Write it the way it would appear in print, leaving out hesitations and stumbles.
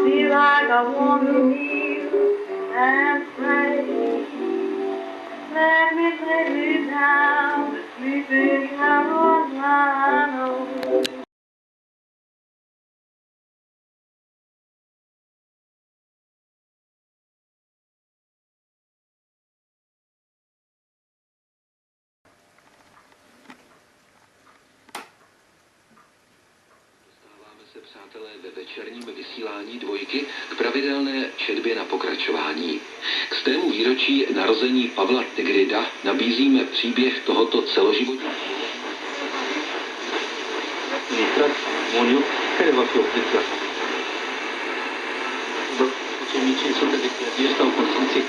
me like I want to kneel and pray. Let me lay me down, sleep in Carolina. Se, přátelé, ve večerním vysílání Dvojky k pravidelné četbě na pokračování. K stému výročí narození Pavla Tigrida nabízíme příběh tohoto celoživotního. Učenici jsou tedy, že jsou konci